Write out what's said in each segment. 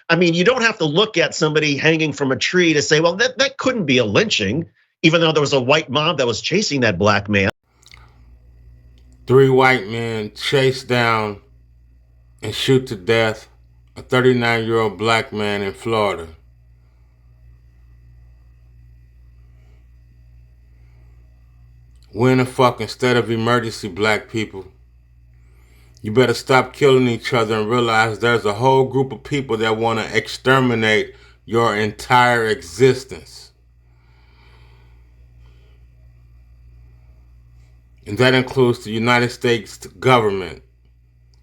I mean, you don't have to look at somebody hanging from a tree to say, well, that couldn't be a lynching, even though there was a white mob that was chasing that black man. 3 white men chase down and shoot to death a 39-year-old black man in Florida. We're in a fucking state of emergency, black people. You better stop killing each other and realize there's a whole group of people that want to exterminate your entire existence. And that includes the United States government,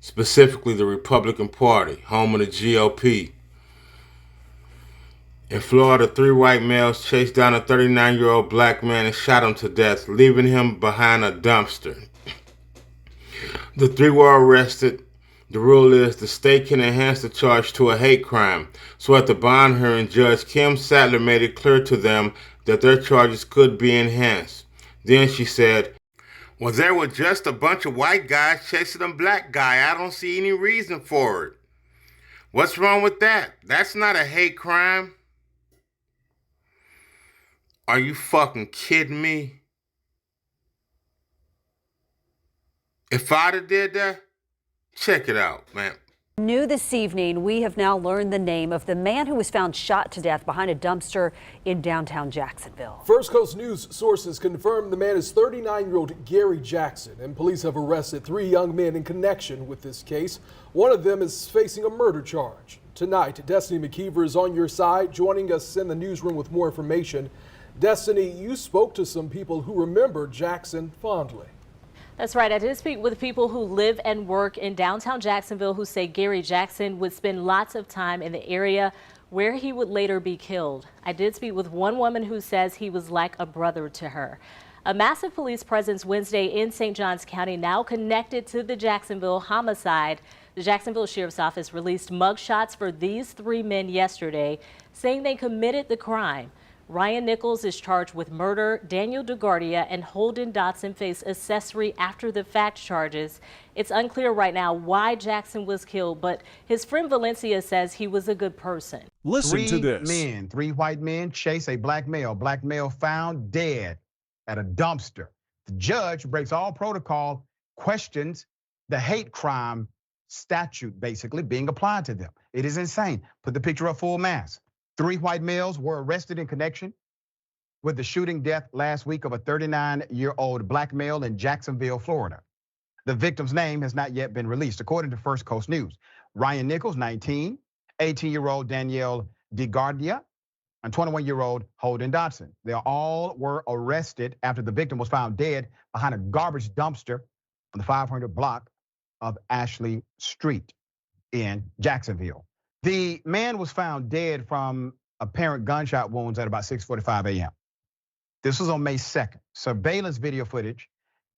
specifically the Republican Party, home of the GOP. In Florida, 3 white males chased down a 39-year-old black man and shot him to death, leaving him behind a dumpster. The 3 were arrested. The rule is the state can enhance the charge to a hate crime. So at the bond hearing, Judge Kim Sadler made it clear to them that their charges could be enhanced. Then she said, well, there were just a bunch of white guys chasing a black guy. I don't see any reason for it. What's wrong with that? That's not a hate crime. Are you fucking kidding me? If I'd have did that, check it out, man. New this evening, we have now learned the name of the man who was found shot to death behind a dumpster in downtown Jacksonville. First Coast News sources confirm the man is 39-year-old Gary Jackson, and police have arrested 3 young men in connection with this case. One of them is facing a murder charge. Tonight, Destiny McKeever is on your side, joining us in the newsroom with more information. Destiny, you spoke to some people who remember Jackson fondly. That's right. I did speak with people who live and work in downtown Jacksonville who say Gary Jackson would spend lots of time in the area where he would later be killed. I did speak with one woman who says he was like a brother to her. A massive police presence Wednesday in St. Johns County now connected to the Jacksonville homicide. The Jacksonville Sheriff's Office released mugshots for these 3 men yesterday, saying they committed the crime. Ryan Nichols is charged with murder. Daniel DeGuardia and Holden Dotson face accessory after the fact charges. It's unclear right now why Jackson was killed, but his friend Valencia says he was a good person. Listen to this. 3 white men chase a black male. Black male found dead at a dumpster. The judge breaks all protocol, questions the hate crime statute basically being applied to them. It is insane. Put the picture up full mass. 3 white males were arrested in connection with the shooting death last week of a 39-year-old black male in Jacksonville, Florida. The victim's name has not yet been released, according to First Coast News. Ryan Nichols, 19, 18-year-old Danielle DeGuardia, and 21-year-old Holden Dotson. They all were arrested after the victim was found dead behind a garbage dumpster on the 500 block of Ashley Street in Jacksonville. The man was found dead from apparent gunshot wounds at about 6:45 a.m. This was on May 2nd. Surveillance video footage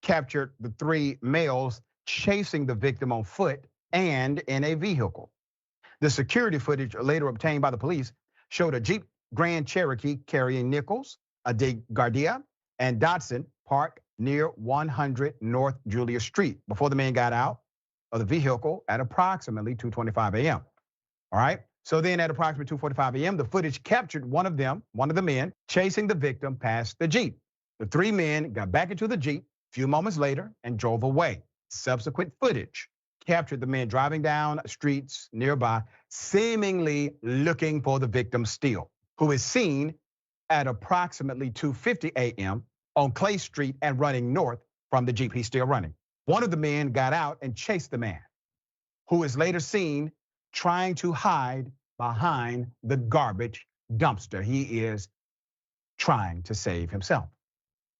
captured the 3 males chasing the victim on foot and in a vehicle. The security footage later obtained by the police showed a Jeep Grand Cherokee carrying Nichols, a DeGuardia, and Dotson parked near 100 North Julia Street before the men got out of the vehicle at approximately 2:25 a.m. All right. So then at approximately 2:45 a.m., the footage captured one of the men chasing the victim past the Jeep. The 3 men got back into the Jeep a few moments later and drove away. Subsequent footage captured the men driving down streets nearby, seemingly looking for the victim still, who is seen at approximately 2:50 a.m. on Clay Street and running north from the Jeep. He's still running. One of the men got out and chased the man, who is later seen trying to hide behind the garbage dumpster. He is trying to save himself.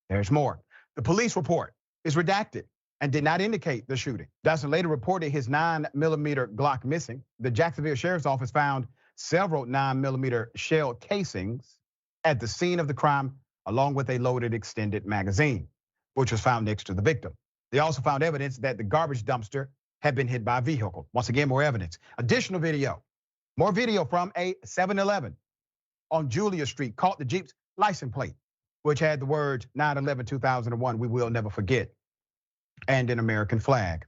There's more. The police report is redacted and did not indicate the shooting. Dotson later reported his 9mm Glock missing. The Jacksonville Sheriff's Office found several 9mm shell casings at the scene of the crime, along with a loaded extended magazine, which was found next to the victim. They also found evidence that the garbage dumpster had been hit by a vehicle. Once again, more evidence. Additional video, more video from a 7-Eleven on Julia Street caught the Jeep's license plate, which had the words 9/11/2001, we will never forget, and an American flag.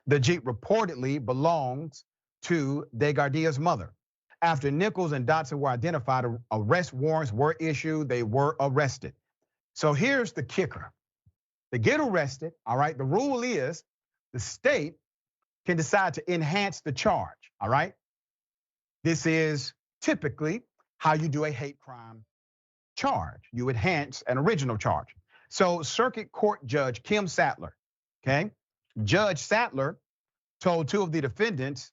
The Jeep reportedly belongs to DeGuardia's mother. After Nichols and Dotson were identified, arrest warrants were issued. They were arrested. So here's the kicker. They get arrested, all right? The rule is the state can decide to enhance the charge, all right? This is typically how you do a hate crime charge. You enhance an original charge. So Circuit Court Judge Kim Sattler, okay? Judge Sattler told two of the defendants,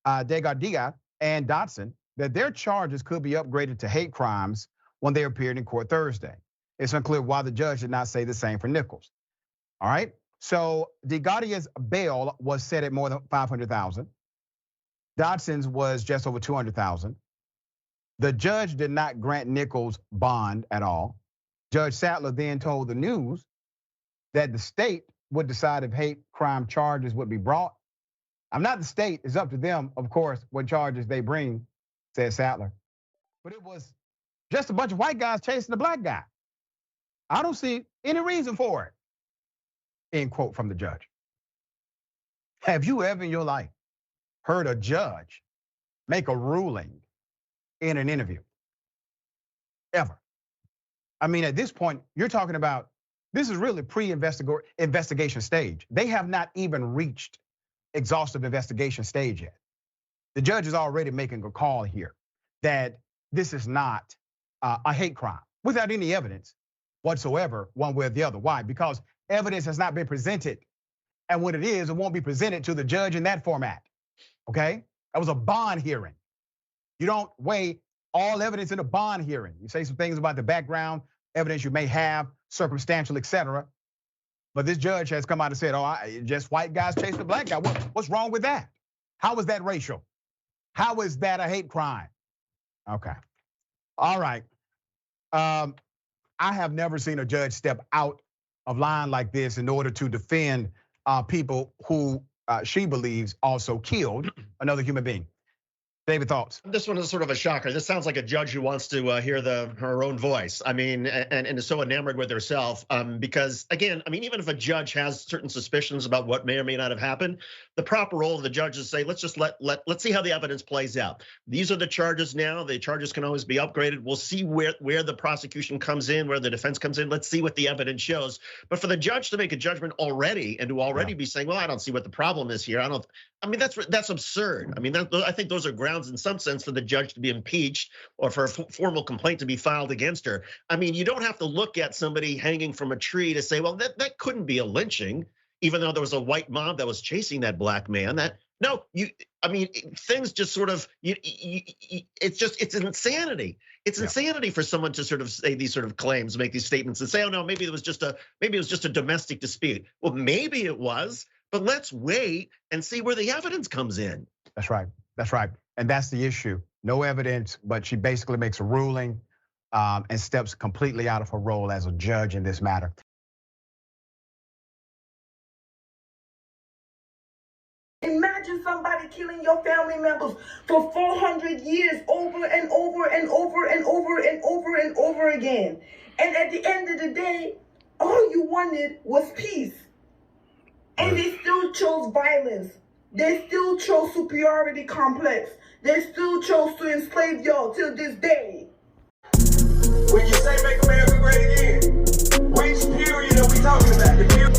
Degardia and Dotson, that their charges could be upgraded to hate crimes when they appeared in court Thursday. It's unclear why the judge did not say the same for Nichols. All right, so Degardia's bail was set at more than $500,000. Dotson's was just over $200,000. The judge did not grant Nichols bond at all. Judge Sattler then told the News that the state would decide if hate crime charges would be brought. I'm not the state, it's up to them, of course, what charges they bring, said Sattler. But it was just a bunch of white guys chasing a black guy. I don't see any reason for it, end quote from the judge. Have you ever in your life heard a judge make a ruling in an interview? Ever? I mean, at this point, you're talking about, this is really pre-investigation stage. They have not even reached exhaustive investigation stage yet. The judge is already making a call here that this is not a hate crime without any evidence whatsoever, one way or the other. Why? Because evidence has not been presented. And when it is, it won't be presented to the judge in that format, okay? That was a bond hearing. You don't weigh all evidence in a bond hearing. You say some things about the background, evidence you may have, circumstantial, etc. But this judge has come out and said, just white guys chasing a black guy. What's wrong with that? How is that racial? How is that a hate crime? Okay, all right. I have never seen a judge step out of line like this in order to defend people who she believes also killed another human being. David, thoughts? This one is sort of a shocker. This sounds like a judge who wants to hear her own voice. I mean, and is so enamored with herself. Because again, I mean, even if a judge has certain suspicions about what may or may not have happened, the proper role of the judge is to say, let's just let's see how the evidence plays out. These are the charges now. The charges can always be upgraded. We'll see where the prosecution comes in, where the defense comes in. Let's see what the evidence shows. But for the judge to make a judgment already and to already be saying, well, I don't see what the problem is here. I mean, that's absurd. I mean, I think those are grounds in some sense for the judge to be impeached or for a formal complaint to be filed against her. I mean, you don't have to look at somebody hanging from a tree to say, well, that couldn't be a lynching, even though there was a white mob that was chasing that black man. I mean, things just sort of, it's insanity. It's insanity for someone to sort of say these sort of claims, make these statements and say, oh no, maybe it was just a domestic dispute. Well, maybe it was, but let's wait and see where the evidence comes in. That's right. That's right. And that's the issue. No evidence, but she basically makes a ruling and steps completely out of her role as a judge in this matter. Imagine somebody killing your family members for 400 years over and over and over and over and over and over again. And at the end of the day, all you wanted was peace. And they still chose violence. They still chose superiority complex. They still chose to enslave y'all till this day. When you say make America great again, which period are we talking about? The period